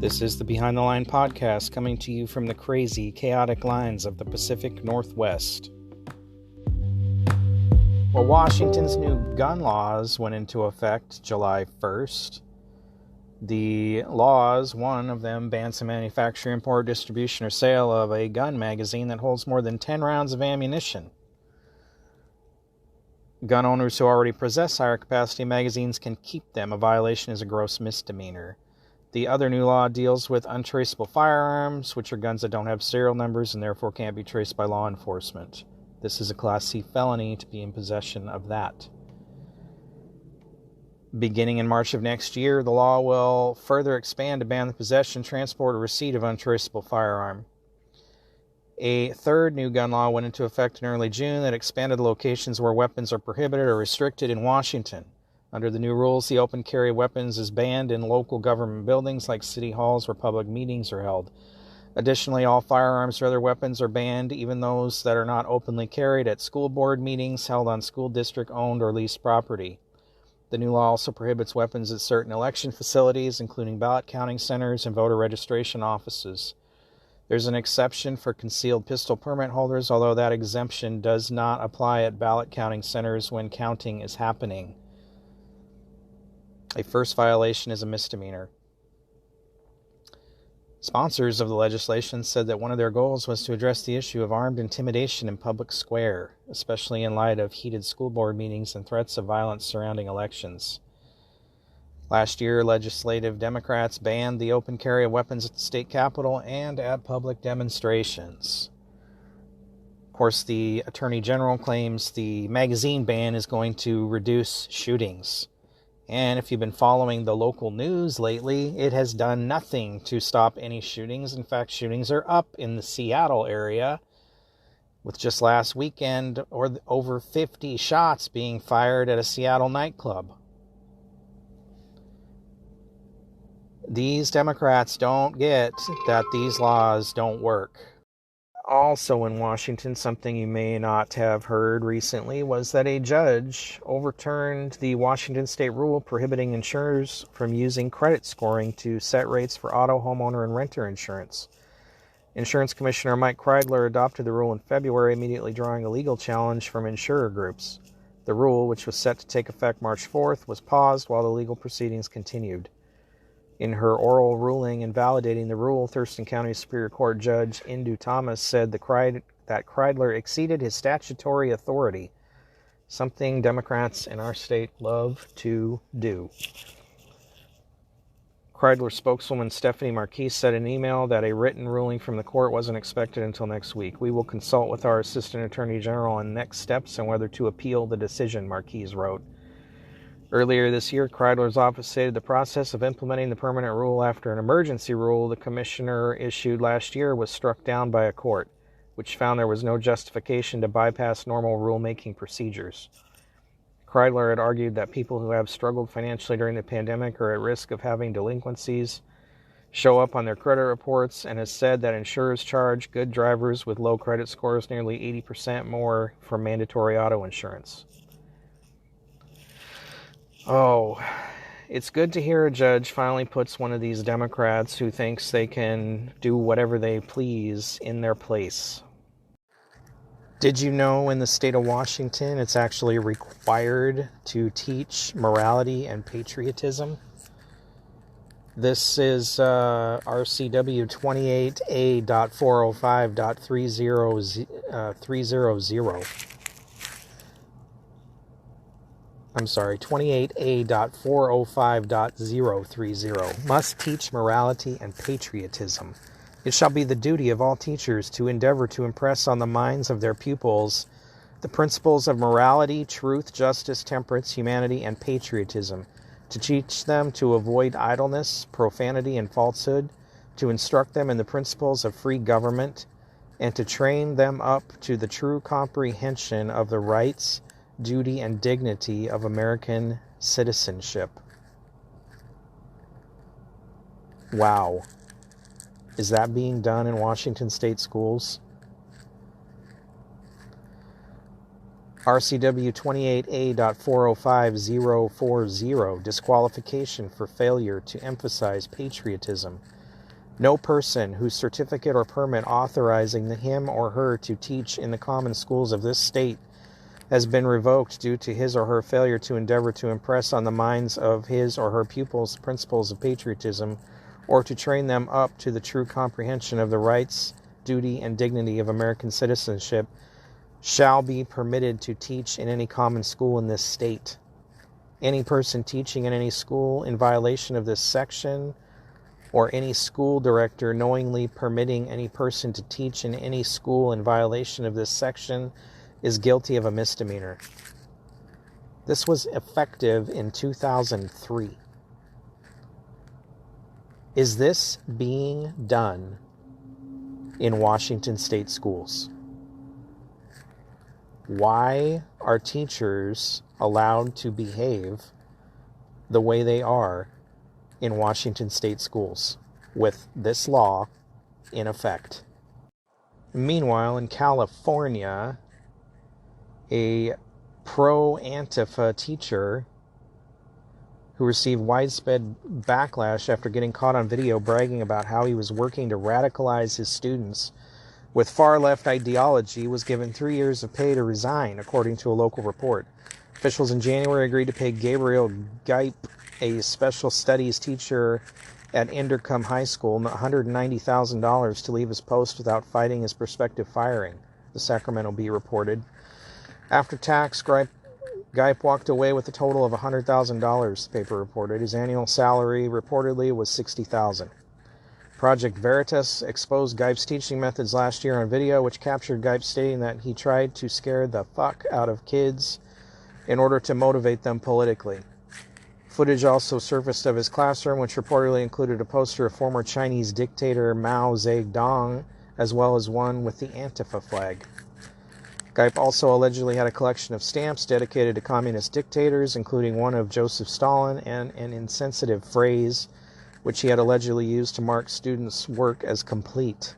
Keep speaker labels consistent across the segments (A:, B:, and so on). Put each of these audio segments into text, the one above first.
A: This is the Behind the Line podcast coming to you from the crazy, chaotic lines of the Pacific Northwest. Well, Washington's new gun laws went into effect July 1st. The laws, one of them bans the manufacture, import, distribution, or sale of a gun magazine that holds more than 10 rounds of ammunition. Gun owners who already possess higher capacity magazines can keep them. A violation is a gross misdemeanor. The other new law deals with untraceable firearms, which are guns that don't have serial numbers and therefore can't be traced by law enforcement. This is a Class C felony to be in possession of that. Beginning in March of next year, the law will further expand to ban the possession, transport, or receipt of untraceable firearm. A third new gun law went into effect in early June that expanded the locations where weapons are prohibited or restricted in Washington. Under the new rules, the open carry of weapons is banned in local government buildings like city halls where public meetings are held. Additionally, all firearms or other weapons are banned, even those that are not openly carried, at school board meetings held on school district-owned or leased property. The new law also prohibits weapons at certain election facilities, including ballot counting centers and voter registration offices. There's an exception for concealed pistol permit holders, although that exemption does not apply at ballot counting centers when counting is happening. A first violation is a misdemeanor. Sponsors of the legislation said that one of their goals was to address the issue of armed intimidation in public square, especially in light of heated school board meetings and threats of violence surrounding elections. Last year, legislative Democrats banned the open carry of weapons at the state capitol and at public demonstrations. Of course, the Attorney General claims the magazine ban is going to reduce shootings. And if you've been following the local news lately, it has done nothing to stop any shootings. In fact, shootings are up in the Seattle area, with just last weekend over 50 shots being fired at a Seattle nightclub. These Democrats don't get that these laws don't work. Also in Washington, something you may not have heard recently was that a judge overturned the Washington state rule prohibiting insurers from using credit scoring to set rates for auto, homeowner, and renter insurance. Insurance Commissioner Mike Kreidler adopted the rule in February, immediately drawing a legal challenge from insurer groups. The rule, which was set to take effect March 4th, was paused while the legal proceedings continued. In her oral ruling invalidating the rule, Thurston County Superior Court Judge Indu Thomas said that Kreidler exceeded his statutory authority, something Democrats in our state love to do. Kreidler's spokeswoman Stephanie Marquise said in an email that a written ruling from the court wasn't expected until next week. We will consult with our Assistant Attorney General on next steps and whether to appeal the decision, Marquise wrote. Earlier this year, Kreidler's office stated the process of implementing the permanent rule after an emergency rule the commissioner issued last year was struck down by a court, which found there was no justification to bypass normal rulemaking procedures. Kreidler had argued that people who have struggled financially during the pandemic are at risk of having delinquencies show up on their credit reports, and has said that insurers charge good drivers with low credit scores nearly 80% more for mandatory auto insurance. Oh, it's good to hear a judge finally puts one of these Democrats who thinks they can do whatever they please in their place. Did you know in the state of Washington it's actually required to teach morality and patriotism? This is RCW 28A.405.300. I'm sorry, 28A.405.030, must teach morality and patriotism. It shall be the duty of all teachers to endeavor to impress on the minds of their pupils the principles of morality, truth, justice, temperance, humanity, and patriotism, to teach them to avoid idleness, profanity, and falsehood, to instruct them in the principles of free government, and to train them up to the true comprehension of the rights, duty, and dignity of American citizenship. Wow. Is that being done in Washington state schools? RCW 28A.405.040, disqualification for failure to emphasize patriotism. No person whose certificate or permit authorizing him or her to teach in the common schools of this state has been revoked due to his or her failure to endeavor to impress on the minds of his or her pupils the principles of patriotism, or to train them up to the true comprehension of the rights, duty, and dignity of American citizenship, shall be permitted to teach in any common school in this state. Any person teaching in any school in violation of this section, or any school director knowingly permitting any person to teach in any school in violation of this section, is guilty of a misdemeanor. This was effective in 2003. Is this being done in Washington State schools? Why are teachers allowed to behave the way they are in Washington State schools with this law in effect? Meanwhile, in California, a pro-ANTIFA teacher who received widespread backlash after getting caught on video bragging about how he was working to radicalize his students with far-left ideology was given 3 years of pay to resign, according to a local report. Officials in January agreed to pay Gabriel Gipe, a special studies teacher at Inderkum High School, $190,000 to leave his post without fighting his prospective firing, the Sacramento Bee reported. After tax, Gipe walked away with a total of $100,000, the paper reported. His annual salary reportedly was $60,000. Project Veritas exposed Gipe's teaching methods last year on video, which captured Gipe stating that he tried to scare the fuck out of kids in order to motivate them politically. Footage also surfaced of his classroom, which reportedly included a poster of former Chinese dictator Mao Zedong, as well as one with the Antifa flag. Gipe also allegedly had a collection of stamps dedicated to communist dictators, including one of Joseph Stalin and an insensitive phrase, which he had allegedly used to mark students' work as complete.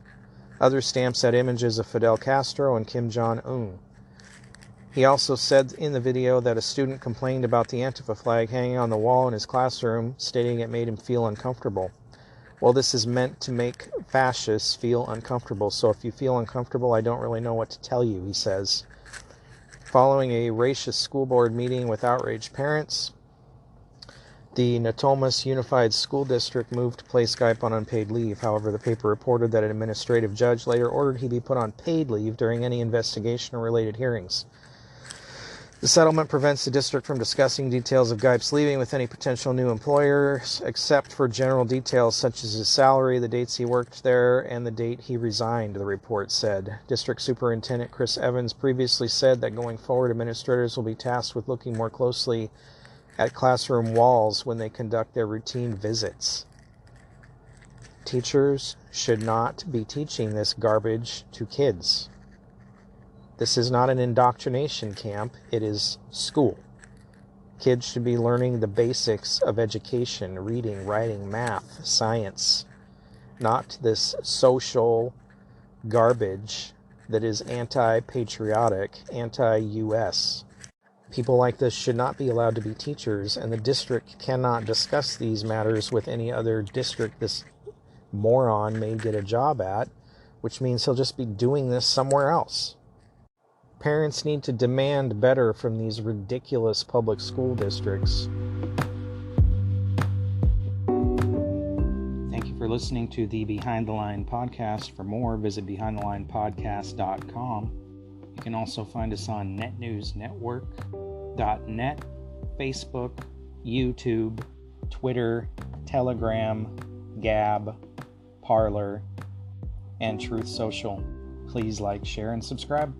A: Other stamps had images of Fidel Castro and Kim Jong-un. He also said in the video that a student complained about the Antifa flag hanging on the wall in his classroom, stating it made him feel uncomfortable. Well, this is meant to make fascists feel uncomfortable, so if you feel uncomfortable, I don't really know what to tell you, he says. Following a racist school board meeting with outraged parents, the Natomas Unified School District moved to place Gipe on unpaid leave. However, the paper reported that an administrative judge later ordered he be put on paid leave during any investigation or related hearings. The settlement prevents the district from discussing details of Gipe's leaving with any potential new employers, except for general details such as his salary, the dates he worked there, and the date he resigned, the report said. District Superintendent Chris Evans previously said that going forward, administrators will be tasked with looking more closely at classroom walls when they conduct their routine visits. Teachers should not be teaching this garbage to kids. This is not an indoctrination camp, it is school. Kids should be learning the basics of education, reading, writing, math, science, not this social garbage that is anti-patriotic, anti-US. People like this should not be allowed to be teachers, and the district cannot discuss these matters with any other district this moron may get a job at, which means he'll just be doing this somewhere else. Parents need to demand better from these ridiculous public school districts. Thank you for listening to the Behind the Line podcast. For more, visit behindthelinepodcast.com. You can also find us on netnewsnetwork.net, Facebook, YouTube, Twitter, Telegram, Gab, Parler, and Truth Social. Please like, share, and subscribe.